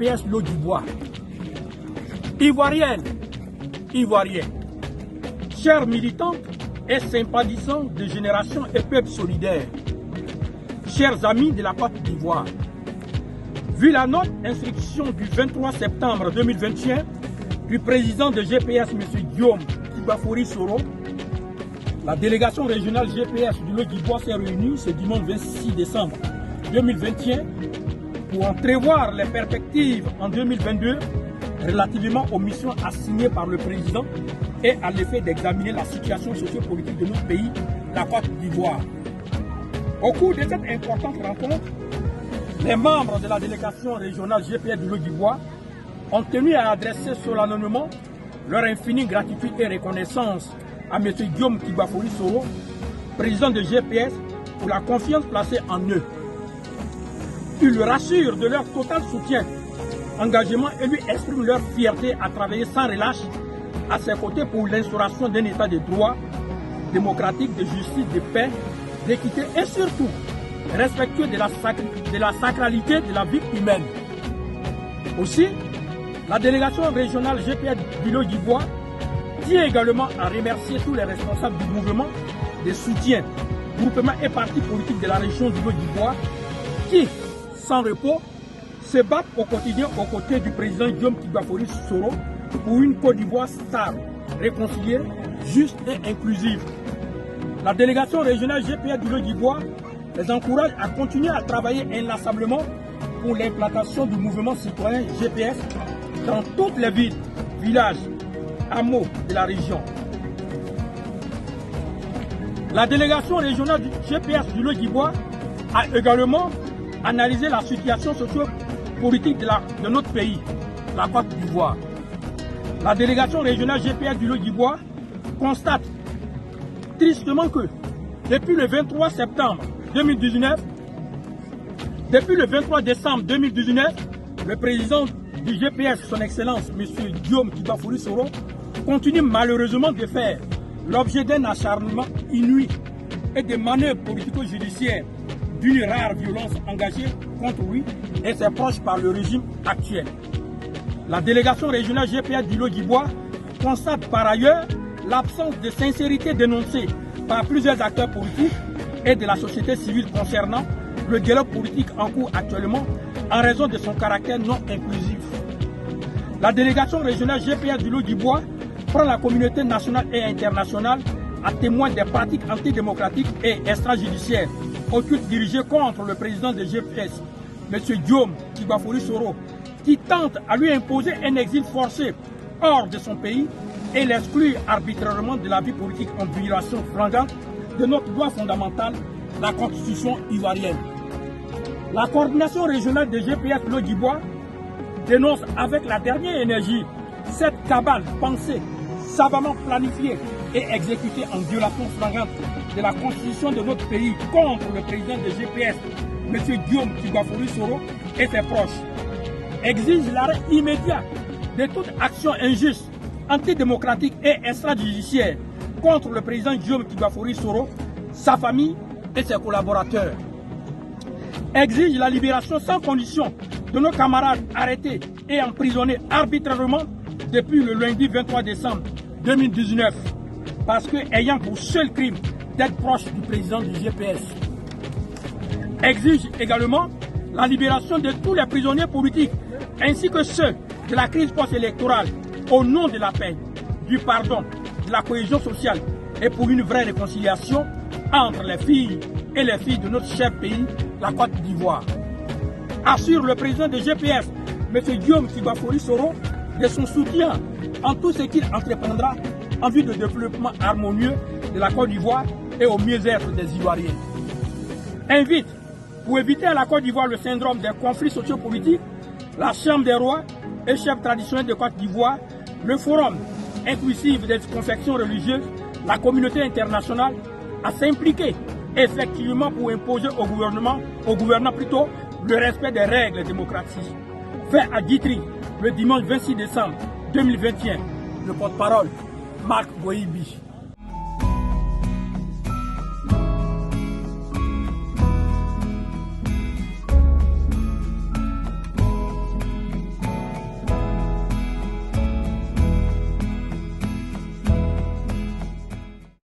GPS L'eau du bois. Ivoiriennes, Ivoiriens, chers militantes et sympathisants de Génération et Peuple Solidaire, chers amis de la Côte d'Ivoire, vu la note instruction du 23 septembre 2021 du président de GPS, M. Guillaume Kibafori Soro, la délégation régionale GPS du Lot-du-Bois s'est réunie ce dimanche 26 décembre 2021 pour entrevoir les perspectives en 2022 relativement aux missions assignées par le président et à l'effet d'examiner la situation sociopolitique de notre pays, la Côte d'Ivoire. Au cours de cette importante rencontre, les membres de la délégation régionale GPS du Lot-du-Bois ont tenu à adresser solennellement leur infinie gratitude et reconnaissance à M. Guillaume Kibafori Soro, président de GPS, pour la confiance placée en eux. Ils le rassurent de leur total soutien, engagement et lui expriment leur fierté à travailler sans relâche à ses côtés pour l'instauration d'un état de droit, démocratique, de justice, de paix, d'équité et surtout respectueux de la sacralité de la vie humaine. Aussi, la délégation régionale GPS du Lot-du-Bois tient également à remercier tous les responsables du mouvement de soutien, groupements et partis politiques de la région du Lot-du-Bois qui, sans repos, se battent au quotidien aux côtés du président Guillaume Kibafori Soro pour une Côte d'Ivoire stable, réconciliée, juste et inclusive. La délégation régionale GPS du Lot-du-Bois les encourage à continuer à travailler inlassablement pour l'implantation du mouvement citoyen GPS dans toutes les villes, villages, hameaux de la région. La délégation régionale du GPS du Lot-du-Bois a également analysé la situation socio-politique de notre pays, la Côte d'Ivoire. La délégation régionale GPS du Lot-du-Bois constate tristement que depuis le 23 septembre 2019, depuis le 23 décembre 2019, le président du GPS, son Excellence, M. Guillaume Kibafori Soro, continue malheureusement de faire l'objet d'un acharnement inouï et de manœuvres politico-judiciaires d'une rare violence engagée contre lui et ses proches par le régime actuel. La délégation régionale GPS du Lot-du-Bois constate par ailleurs l'absence de sincérité dénoncée par plusieurs acteurs politiques et de la société civile concernant le dialogue politique en cours actuellement en raison de son caractère non inclusif. La délégation régionale GPS du Lot-du-Bois prend la communauté nationale et internationale à témoin des pratiques antidémocratiques et extrajudiciaires occultes dirigées contre le président de GPS, M. Guillaume Kibafori Soro, qui tente à lui imposer un exil forcé hors de son pays et l'exclure arbitrairement de la vie politique en violation flagrante de notre loi fondamentale, la Constitution ivoirienne. La coordination régionale de GPS Lot-du-Bois dénonce avec la dernière énergie cette cabale pensée, savamment planifiée et exécutée en violation flagrante de la Constitution de notre pays contre le président de GPS, M. Guillaume Kibafori Soro et ses proches. Exige l'arrêt immédiat de toute action injuste, antidémocratique et extrajudiciaire contre le président Guillaume Kibafori Soro, sa famille et ses collaborateurs. Exige la libération sans condition de nos camarades arrêtés et emprisonnés arbitrairement depuis le lundi 23 décembre 2019 parce que ayant pour seul crime d'être proche du président du GPS. Exige également la libération de tous les prisonniers politiques ainsi que ceux de la crise post-électorale au nom de la paix, du pardon, de la cohésion sociale et pour une vraie réconciliation entre les filles et les filles de notre cher pays, la Côte d'Ivoire. Assure le président de GPS, M. Guillaume Kibafori Soro, de son soutien en tout ce qu'il entreprendra en vue de développement harmonieux de la Côte d'Ivoire et au mieux-être des Ivoiriens. Invite, pour éviter à la Côte d'Ivoire le syndrome des conflits sociopolitiques, la Chambre des rois et chefs traditionnels de Côte d'Ivoire, le Forum inclusif des confessions religieuses, la communauté internationale, à s'impliquer effectivement pour imposer au gouvernement plutôt, le respect des règles démocratiques. Fait à Guitry le dimanche 26 décembre 2021, le porte-parole Marc Goïbi.